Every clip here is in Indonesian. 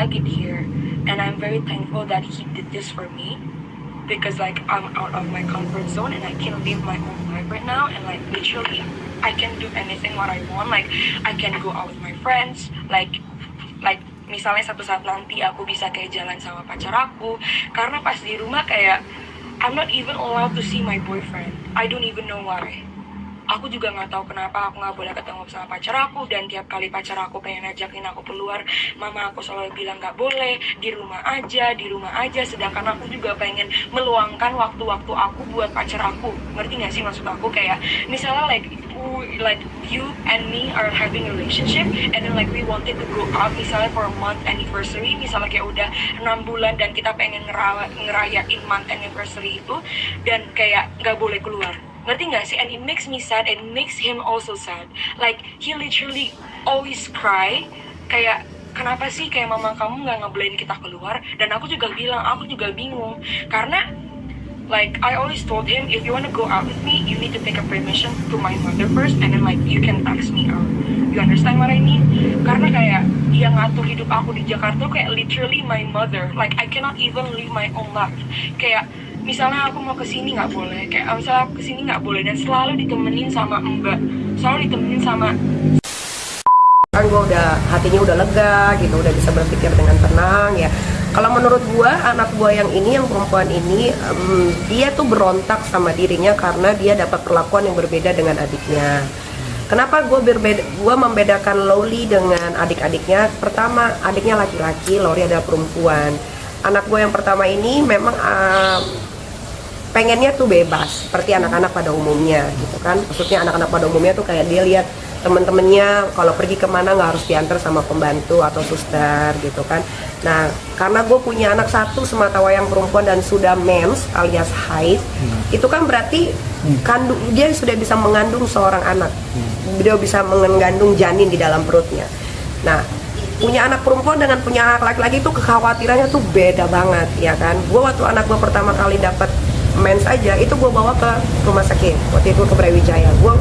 like it here, and I'm very thankful that he did this for me, because like I'm out of my comfort zone and I can live my own life right now, and like literally I can do anything what I want. Like I can go out with my friends, like misalnya satu saat nanti aku bisa kayak jalan sama pacar aku, karena pas di rumah kayak I'm not even allowed to see my boyfriend. I don't even know why. Aku juga nggak tahu kenapa aku nggak boleh ketemu sama pacar aku, dan tiap kali pacar aku pengen ngajakin aku keluar, mama aku selalu bilang nggak boleh, di rumah aja, sedangkan aku juga pengen meluangkan waktu-waktu aku buat pacar aku. Ngerti nggak sih maksud aku? Kayak misalnya like you and me are having a relationship, and then like we wanted to go out misalnya for a month anniversary, misalnya kayak udah 6 bulan dan kita pengen ngerayain month anniversary itu, dan kayak nggak boleh keluar. Ngerti nggak sih? And it makes me sad and makes him also sad. Like he literally always cry, kayak kenapa sih kayak mama kamu nggak ngebolehin kita keluar? Dan aku juga bilang, aku juga bingung, karena like I always told him, if you wanna go out with me, you need to take a permission to my mother first, and then like you can ask me out. You understand what I mean? Karena kayak dia ngatur hidup aku di Jakarta kayak literally my mother. Like I cannot even live my own life. Kayak misalnya aku mau kesini nggak boleh, kayak misalnya aku kesini nggak boleh, dan selalu ditemenin sama mbak, selalu ditemenin sama. Kan gue udah, hatinya udah lega gitu, udah bisa berpikir dengan tenang ya. Kalau menurut gue, anak gue yang ini, yang perempuan ini, dia tuh berontak sama dirinya karena dia dapat perlakuan yang berbeda dengan adiknya. Kenapa gue membedakan Lowly dengan adik-adiknya? Pertama, adiknya laki-laki, Lowly adalah perempuan. Anak gue yang pertama ini memang pengennya tuh bebas seperti anak-anak pada umumnya gitu kan. Maksudnya anak-anak pada umumnya tuh kayak dia lihat temen-temennya kalau pergi kemana nggak harus diantar sama pembantu atau suster gitu kan. Nah, karena gue punya anak satu sematawayang perempuan dan sudah mens alias haid, itu kan berarti dia sudah bisa mengandung seorang anak, dia bisa mengandung janin di dalam perutnya. Nah, punya anak perempuan dengan punya anak laki-laki itu kekhawatirannya tuh beda banget ya kan. Gue waktu anak gue pertama kali dapat mens aja, itu gue bawa ke rumah sakit, waktu itu ke Brawijaya. Gue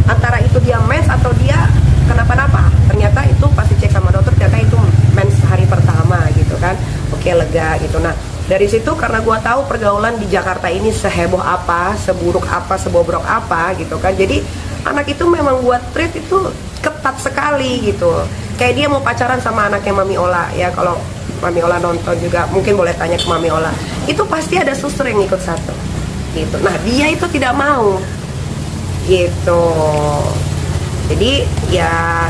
antara itu dia mens atau dia kenapa-napa, ternyata itu pasti cek sama dokter, ternyata itu mens hari pertama gitu kan. Oke, lega gitu. Nah, dari situ karena gue tahu pergaulan di Jakarta ini seheboh apa, seburuk apa, sebobrok apa gitu kan, jadi anak itu memang buat treat itu ketat sekali gitu. Kayak dia mau pacaran sama anaknya Mami Ola ya, kalau Mami Ola nonton juga mungkin boleh tanya ke Mami Ola, itu pasti ada suster yang ikut satu gitu. Nah, dia itu tidak mau gitu. Jadi ya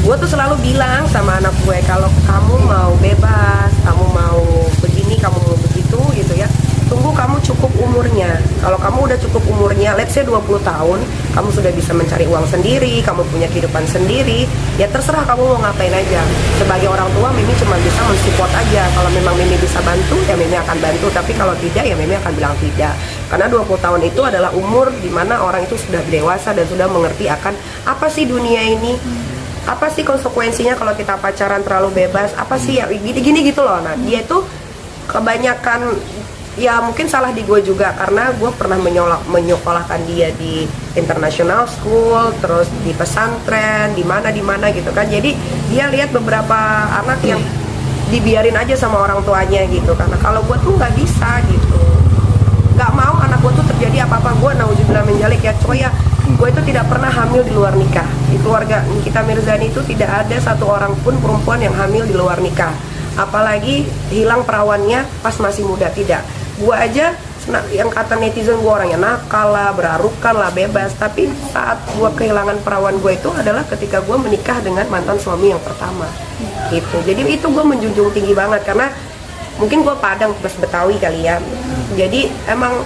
gue tuh selalu bilang sama anak gue, kalau kamu mau bebas, kamu mau begini, kamu mau begitu gitu ya, tunggu kamu cukup umurnya. Kalau kamu udah cukup umurnya, let's say 20 tahun, kamu sudah bisa mencari uang sendiri, kamu punya kehidupan sendiri, ya terserah kamu mau ngapain aja. Sebagai orang tua, Mimi cuma bisa mensupport aja. Kalau memang Mimi bisa bantu, ya Mimi akan bantu. Tapi kalau tidak, ya Mimi akan bilang tidak. Karena 20 tahun itu adalah umur dimana orang itu sudah dewasa dan sudah mengerti akan apa sih dunia ini, apa sih konsekuensinya kalau kita pacaran terlalu bebas, apa sih ya gini-gini gitu loh. Nah, dia itu kebanyakan, ya mungkin salah di gue juga, karena gue pernah menyekolahkan dia di international school, terus di pesantren, di mana gitu kan. Jadi dia lihat beberapa anak yang dibiarin aja sama orang tuanya gitu. Karena kalau gue tuh nggak bisa gitu, nggak mau anak gue tuh terjadi apa-apa. Gue nauzubillah min dzalik ya coy ya, gue itu tidak pernah hamil di luar nikah. Di keluarga Nikita Mirzani itu tidak ada satu orang pun perempuan yang hamil di luar nikah, apalagi hilang perawannya pas masih muda. Tidak, gue aja yang kata netizen gue orangnya nakal lah, berarukan lah, bebas. Tapi saat gue kehilangan perawan gue itu adalah ketika gue menikah dengan mantan suami yang pertama gitu. Jadi itu gue menjunjung tinggi banget, karena mungkin gue Padang plus Betawi kali ya. Jadi emang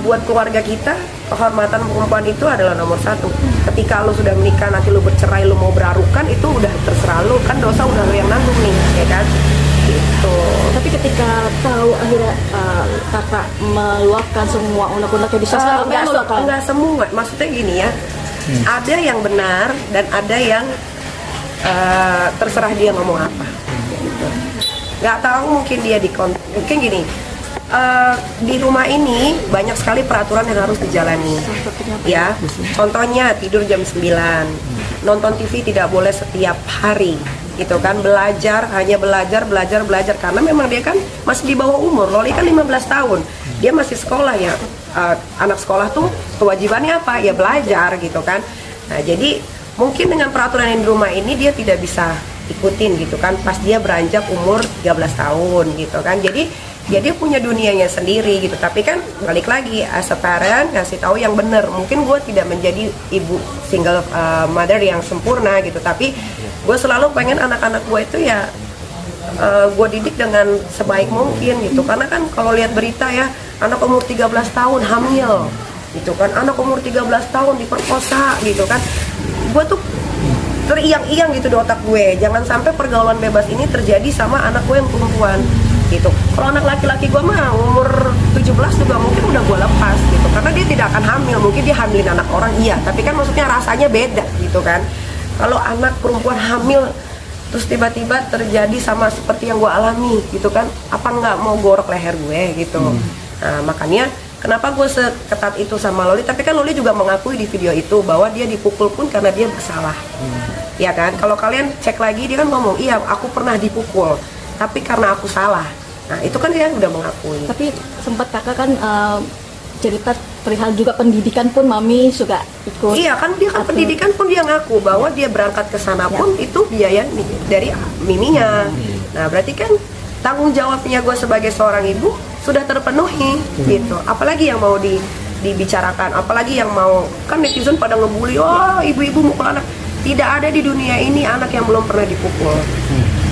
buat keluarga kita, kehormatan perempuan itu adalah nomor satu. Ketika lu sudah menikah, nanti lu bercerai, lu mau berarukan, itu udah terserah lu, kan dosa udah lu yang nanggung nih, ya kan? Gitu. Tapi ketika tahu akhirnya kakak meluapkan semua unek-uneknya di sosial, enggak semua, maksudnya gini ya, ada yang benar dan ada yang terserah dia ngomong apa. Gitu. Nggak tahu, mungkin dia mungkin gini. Di rumah ini banyak sekali peraturan yang harus dijalani ya. Contohnya tidur jam 9, nonton TV tidak boleh setiap hari gitu kan, belajar, hanya belajar karena memang dia kan masih di bawah umur. Loli kan 15 tahun, dia masih sekolah ya. Anak sekolah tuh kewajibannya apa? Ya belajar gitu kan. Nah jadi mungkin dengan peraturan yang di rumah ini dia tidak bisa ikutin gitu kan pas dia beranjak umur 13 tahun gitu kan. Jadi ya dia punya dunianya sendiri gitu. Tapi kan balik lagi as a parent ngasih tahu yang benar. Mungkin gue tidak menjadi ibu single mother yang sempurna gitu, tapi gue selalu pengen anak-anak gue itu ya gue didik dengan sebaik mungkin gitu. Karena kan kalau lihat berita ya, anak umur 13 tahun hamil gitu kan, anak umur 13 tahun diperkosa gitu kan. Gue tuh teriang-iang gitu di otak gue, jangan sampai pergaulan bebas ini terjadi sama anak gue yang perempuan gitu. Kalau anak laki-laki gue mah umur 17 juga mungkin udah gue lepas gitu, karena dia tidak akan hamil. Mungkin dia hamilin anak orang iya, tapi kan maksudnya rasanya beda gitu kan. Kalau anak perempuan hamil terus tiba-tiba terjadi sama seperti yang gue alami gitu kan, apa nggak mau gorok leher gue gitu. Nah makanya kenapa gue seketat itu sama Loli. Tapi kan Loli juga mengakui di video itu bahwa dia dipukul pun karena dia bersalah. Ya kan, kalau kalian cek lagi dia kan ngomong, iya aku pernah dipukul tapi karena aku salah. Nah itu kan dia udah mengakui. Tapi sempat kakak kan cerita perihal juga pendidikan pun mami juga ikut. Iya kan, dia kan pendidikan pun dia ngaku bahwa dia berangkat ke sana pun itu biaya dari miminya. Nah berarti kan tanggung jawabnya gue sebagai seorang ibu sudah terpenuhi gitu. Apalagi yang mau dibicarakan, apalagi yang mau, kan netizen pada ngebully, oh ibu-ibu mukul anak. Tidak ada di dunia ini anak yang belum pernah dipukul.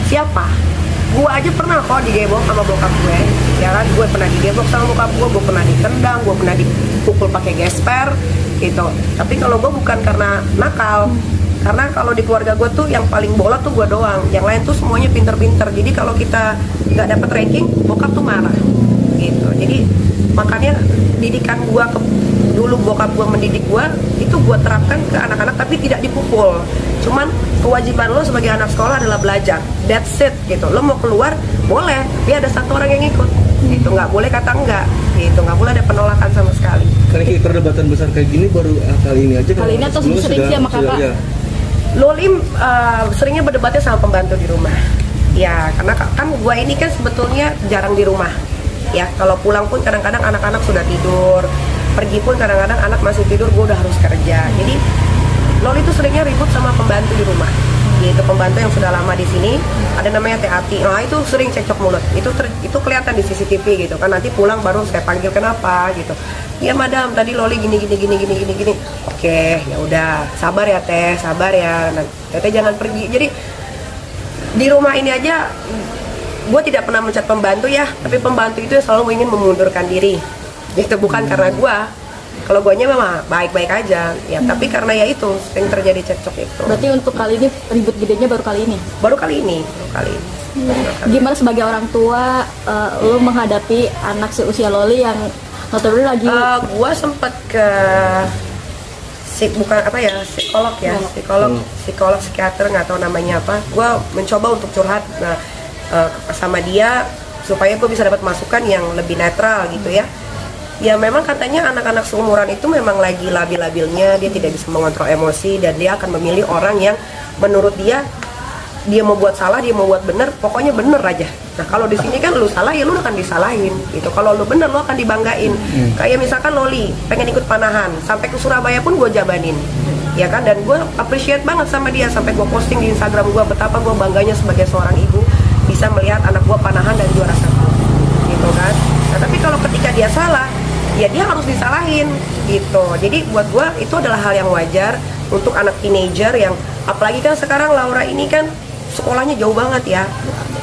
Siapa? Gue aja pernah kok digebok sama bokap gue. Ya kan, gue pernah digebok sama bokap gue pernah ditendang, gue pernah dipukul pakai gesper gitu. Tapi kalau gue bukan karena nakal, karena kalau di keluarga gue tuh yang paling bolot tuh gue doang, yang lain tuh semuanya pinter-pinter. Jadi kalau kita nggak dapet ranking, bokap tuh marah gitu. Jadi makanya didikan gue dulu bokap gue mendidik gue itu gue terapkan ke anak-anak, tapi tidak dipukul. Cuman kewajiban lo sebagai anak sekolah adalah belajar, that's it gitu. Lo mau keluar boleh, tapi ada satu orang yang ikut gitu, nggak boleh kata enggak gitu, nggak boleh ada penolakan sama sekali. Karena perdebatan besar kayak gini baru kali ini aja. Kali ini atau sering sih sama kakak? Ya. Loli seringnya berdebatnya sama pembantu di rumah. Ya karena kan gue ini kan sebetulnya jarang di rumah. Ya kalau pulang pun kadang-kadang anak-anak sudah tidur, pergi pun kadang-kadang anak masih tidur, gue udah harus kerja. Jadi Loli itu seringnya ribut sama pembantu di rumah. Yaitu pembantu yang sudah lama di sini, ada namanya Teati. Nah itu sering cekcok mulut. Itu kelihatan di CCTV gitu kan. Nanti pulang baru saya panggil kenapa gitu. Ya madam, tadi Loli gini. Oke, ya udah, sabar ya teh, sabar ya. Nah, teteh jangan pergi. Jadi di rumah ini aja gue tidak pernah mencat pembantu ya, tapi pembantu itu selalu ingin memundurkan diri. Itu bukan karena gue. Kalau guanya memang baik-baik aja ya, tapi karena ya itu sering terjadi cekcok itu. Berarti untuk kali ini ribut gedenya baru kali ini? Baru kali ini. Gimana sebagai orang tua lo menghadapi anak seusia Loli yang notabene lagi gua sempat ke psikolog ya, psikolog psikiater, nggak tahu namanya apa. Gua mencoba untuk curhat sama dia supaya gue bisa dapat masukan yang lebih netral gitu ya. Ya memang katanya anak-anak seumuran itu memang lagi labil-labilnya, dia tidak bisa mengontrol emosi dan dia akan memilih orang yang menurut dia mau buat salah, dia mau buat bener, pokoknya bener aja. Nah kalau di sini kan lu salah ya lu akan disalahin gitu, kalau lu bener lu akan dibanggain. Kayak misalkan Loli pengen ikut panahan, sampai ke Surabaya pun gue jabanin, ya kan, dan gue appreciate banget sama dia, sampai gue posting di Instagram gue betapa gue bangganya sebagai seorang ibu bisa melihat anak gue panahan dan juara 1 gitu kan. Nah tapi kalau ketika dia salah, ya dia harus disalahin gitu. Jadi buat gue itu adalah hal yang wajar untuk anak teenager yang, apalagi kan sekarang Laura ini kan sekolahnya jauh banget ya,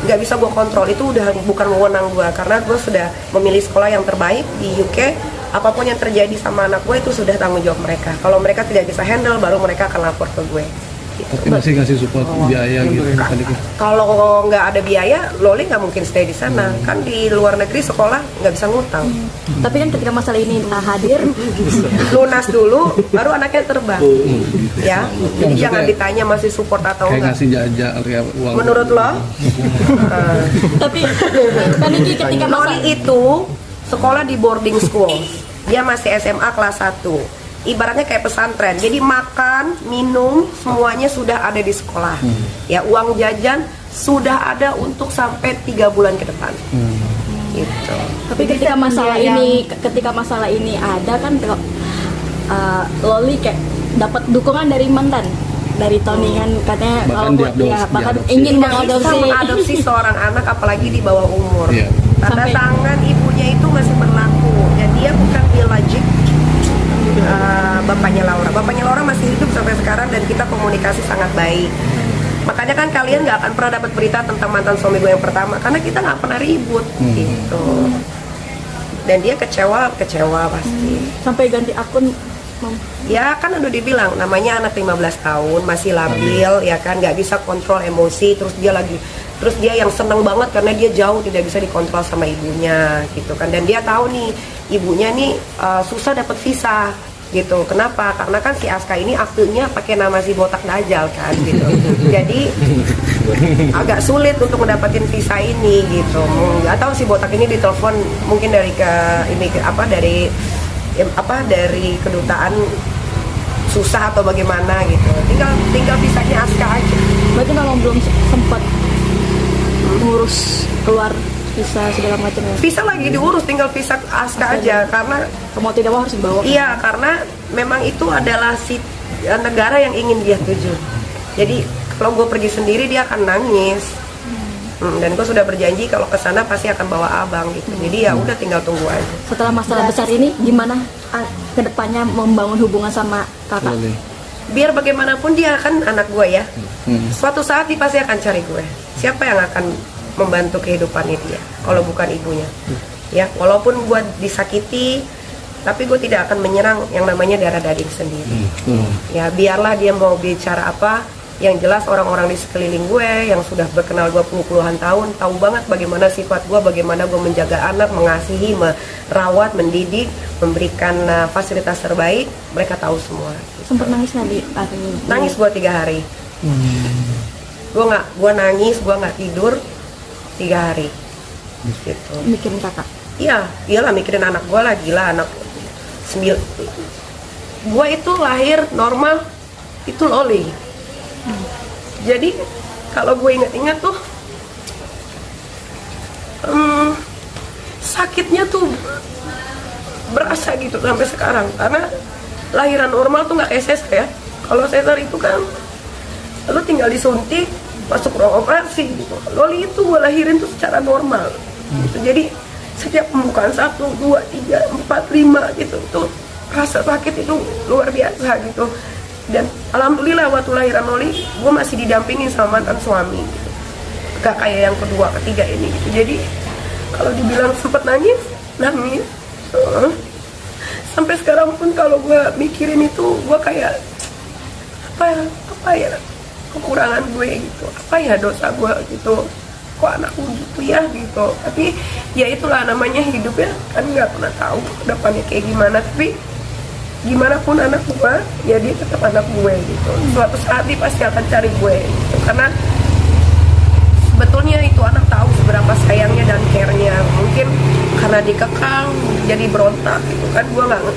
nggak bisa gue kontrol. Itu udah bukan wewenang gue, karena gue sudah memilih sekolah yang terbaik di UK. Apapun yang terjadi sama anak gue itu sudah tanggung jawab mereka. Kalau mereka tidak bisa handle, baru mereka akan lapor ke gue. Tapi masih ngasih support biaya gitu. Kalau nggak ada biaya, Loli nggak mungkin stay di sana. Kan di luar negeri sekolah nggak bisa ngutang. Tapi kan ketika masalah ini hadir, lunas dulu, baru anaknya terbang. Ya, jadi jangan ditanya masih support atau kayak enggak. ngasih jajak kayak uang. Menurut lo? tapi kan ini ketika Loli itu sekolah di boarding school. Dia masih SMA kelas 1. ibaratnya kayak pesantren. Jadi makan, minum semuanya sudah ada di sekolah. Ya, uang jajan sudah ada untuk sampai 3 bulan ke depan. Gitu. Tapi ketika masalah ini ada kan, Loli kayak dapat dukungan dari mantan, dari Tony kan katanya Bahkan bahkan diadopsi. ingin Tidak bisa mengadopsi. mengadopsi seorang anak apalagi di bawah umur. Iya. Tanda Sampai- tangan ibunya itu masih berlaku. Dan dia bukan biologik. Bapaknya Laura masih hidup sampai sekarang dan kita komunikasi sangat baik. Makanya kan kalian nggak akan pernah dapat berita tentang mantan suami gue yang pertama karena kita nggak pernah ribut gitu. Dan dia kecewa pasti. Sampai ganti akun. Ya kan udah dibilang namanya anak 15 tahun masih labil ya kan, nggak bisa kontrol emosi, terus dia yang seneng banget karena dia jauh tidak bisa dikontrol sama ibunya gitu kan. Dan dia tahu nih ibunya nih susah dapat visa gitu. Kenapa? Karena kan si Aska ini aktenya pakai nama si botak Dajjal kan gitu. Jadi agak sulit untuk mendapatkan visa ini gitu. Nggak tahu si botak ini ditelepon mungkin dari dari kedutaan susah atau bagaimana gitu. Tinggal visanya Aska aja. Berarti memang belum sempat ngurus keluar visa segala macam ya. Visa lagi diurus, tinggal visa Aska aja karena Mau tidak mau harus dibawa. iya, karena memang itu adalah negara yang ingin dia tuju. Jadi kalau gue pergi sendiri dia akan nangis. Dan gue sudah berjanji kalau ke sana pasti akan bawa abang gitu. Jadi ya udah tinggal tunggu aja. Setelah masalah besar ini gimana kedepannya membangun hubungan sama kakak? Loli. Biar bagaimanapun dia kan anak gue ya. Suatu saat dia pasti akan cari gue. Siapa yang akan membantu kehidupannya dia kalau bukan ibunya? Ya, walaupun gue disakiti, tapi gue tidak akan menyerang yang namanya darah daging sendiri. Ya, biarlah dia mau bicara apa. Yang jelas orang-orang di sekeliling gue yang sudah berkenal gue puluhan tahun tahu banget bagaimana sifat gue, bagaimana gue menjaga anak, mengasihi, merawat, mendidik, memberikan fasilitas terbaik. Mereka tahu semua. Sempat nangis nggak di hari ini? Nangis gue 3 hari. Gue nangis, gue nggak tidur 3 hari. Gitu. Mikirin kakak. Iya, iyalah mikirin anak gue lah, gila anak 9. Gue itu lahir normal itu Loli. Jadi kalau gue ingat-ingat tuh sakitnya tuh berasa gitu sampai sekarang karena lahiran normal tuh nggak kayak sesar ya. Kalau sesar itu kan lo tinggal disuntik masuk ruang operasi gitu. Loli itu gue lahirin tuh secara normal gitu. Jadi setiap pembukaan 1, 2, 3, 4, 5 gitu tuh rasa sakit itu luar biasa gitu. Dan alhamdulillah waktu lahiran Loli gue masih didampingin sama mantan suami gitu. Gak kayak yang kedua, ketiga ini gitu. Jadi kalau dibilang sempet nangis sampai sekarang pun kalau gue mikirin itu gue kayak apa ya kekurangan gue gitu, apa ya dosa gue gitu, kok anakku gitu ya gitu. Tapi ya itulah namanya hidup ya, kan nggak pernah tahu depannya kayak gimana. Tapi gimana pun anak gue, ya dia tetap anak gue gitu. Suatu saat dia pasti akan cari gue gitu. Karena sebetulnya itu anak tahu seberapa sayangnya dan care-nya. Mungkin karena dikekang jadi berontak gitu kan.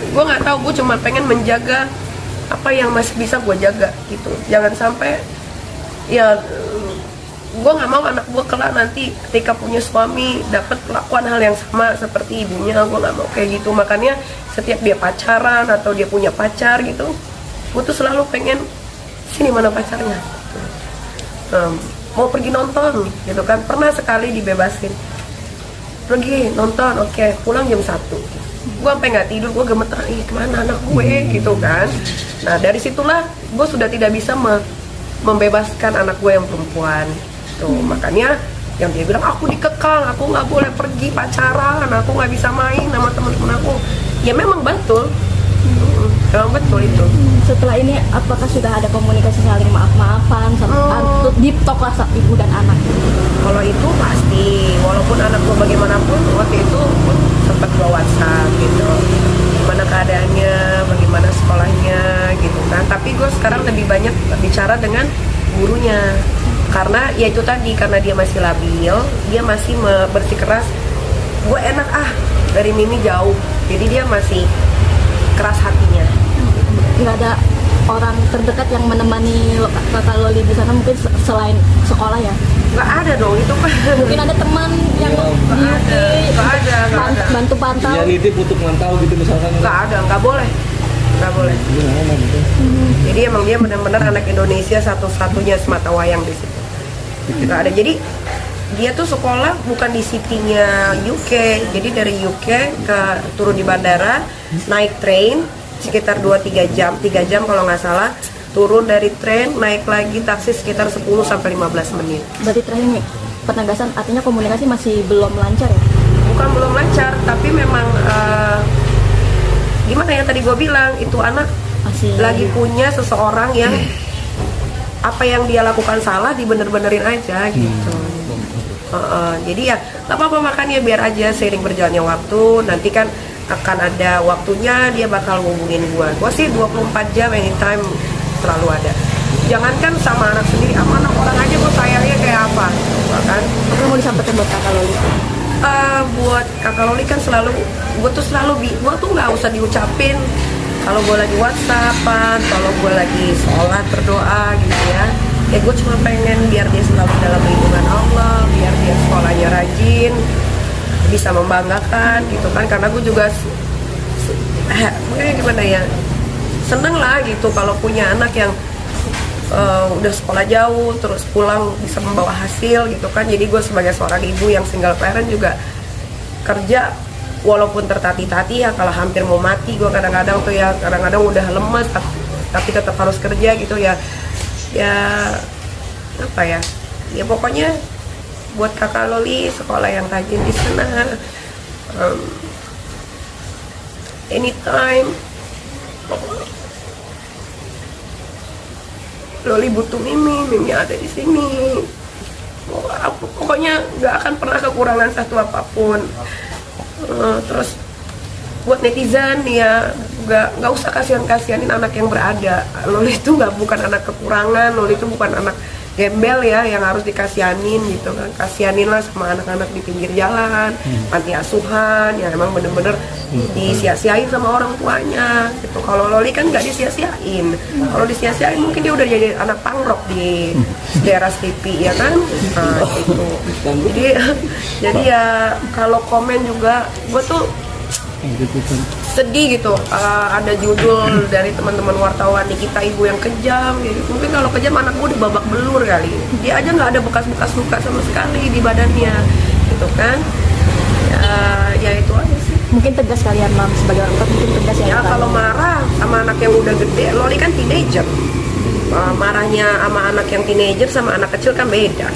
Gue nggak tahu, gue cuma pengen menjaga apa yang masih bisa gue jaga gitu. Jangan sampai ya gue nggak mau anak gue kelak nanti ketika punya suami dapat perlakuan hal yang sama seperti ibunya. Gue nggak mau kayak gitu. Makanya setiap dia pacaran atau dia punya pacar gitu, gue tuh selalu pengen sini mana pacarnya, mau pergi nonton gitu kan. Pernah sekali dibebasin pergi nonton, oke, pulang jam 1. Gue sampai nggak tidur, gue gemetar, kemana anak gue gitu kan. Nah dari situlah gue sudah tidak bisa membebaskan anak gue yang perempuan tuh. Makanya yang dia bilang aku dikekang, aku nggak boleh pergi pacaran, aku nggak bisa main sama teman-teman aku. Ya memang betul, memang betul itu. Setelah ini apakah sudah ada komunikasi saling maaf-maafan sama deep talk lah sama ibu dan anak? Kalau itu pasti, walaupun anak gue bagaimanapun waktu itu sempat gue WhatsApp gitu, gimana keadaannya, bagaimana sekolahnya gitu kan. Tapi gue sekarang lebih banyak bicara dengan gurunya, karena ya itu tadi, karena dia masih labil, dia masih bersikeras. Gue enak dari Mimi jauh, jadi dia masih keras hatinya nggak ada orang terdekat yang menemani kakak Loli di sana, mungkin selain sekolah ya? Nggak ada dong, itu kan Mungkin ada teman yang di UK nggak ada. bantu pantau. Dia nitip untuk mantau gitu misalkan. Nggak ada, nggak boleh. Gimana gitu? Jadi emang dia benar-benar anak Indonesia satu-satunya semata wayang di situ. Nggak ada. Jadi dia tuh sekolah bukan di city-nya UK. Jadi dari UK turun di bandara, naik train sekitar 2-3 jam, 3 jam kalau nggak salah. Turun dari train, naik lagi taksi sekitar 10-15 menit. Berarti terakhir nih, penegasan artinya komunikasi masih belum lancar ya? Bukan belum lancar, tapi memang gimana ya tadi gue bilang, itu anak Masih lagi punya seseorang yang apa yang dia lakukan salah dibener-benerin aja gitu. Jadi ya nggak apa-apa, makanya biar aja seiring berjalannya waktu, nanti kan akan ada waktunya dia bakal ngubungin gue sih 24 jam anytime selalu ada. Jangankan sama anak sendiri, sama anak orang aja gue sayangnya kayak apa, kan? Apa mau disampaikan buat kakak Loli? Buat kakak Loli kan selalu, gue tuh nggak usah diucapin kalau gue lagi WhatsAppan, kalau gue lagi sholat berdoa gitu ya. Ya gue cuma pengen biar dia selalu dalam lindungan Allah, biar dia sekolahnya rajin, bisa membanggakan gitu kan. Karena gue juga gimana ya, seneng lah gitu kalau punya anak yang udah sekolah jauh terus pulang bisa membawa hasil gitu kan. Jadi gue sebagai seorang ibu yang single parent juga kerja walaupun tertati-tati ya, kalau hampir mau mati gue kadang-kadang tuh ya, kadang-kadang udah lemes tapi tetap harus kerja gitu ya. Ya apa ya, ya pokoknya buat kakak Loli sekolah yang rajin di sana, anytime Loli butuh Mimi ada di sini. Pokoknya nggak akan pernah kekurangan satu apapun. Terus buat netizen ya nggak usah kasihanin anak yang berada. Loli itu bukan anak kekurangan, Loli itu bukan anak gembel ya yang harus dikasihanin gitu kan. Kasihaninlah sama anak-anak di pinggir jalan, panti asuhan yang emang bener-bener disia-siain sama orang tuanya gitu. Kalau Loli kan nggak disia-siain. Kalau disia-siain mungkin dia udah jadi anak pangrok di daerah TV ya kan. Nah itu. Jadi ya kalau komen juga gue tuh sedih gitu. Ada judul dari teman-teman wartawan, Nikita ibu yang kejam gitu. Mungkin kalau kejam anak gue udah babak belur kali. Dia aja nggak ada bekas-bekas luka sama sekali di badannya gitu kan. Ya itu aja sih. Mungkin tegas kalian mam sebagai orang tua, mungkin tegas ya. Ya kalau marah sama anak yang udah gede, Loli kan teenager. Marahnya sama anak yang teenager sama anak kecil kan beda.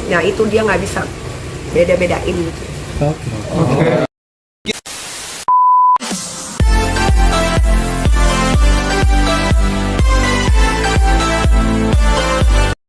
Ya itu dia nggak bisa beda-bedain gitu. Oke.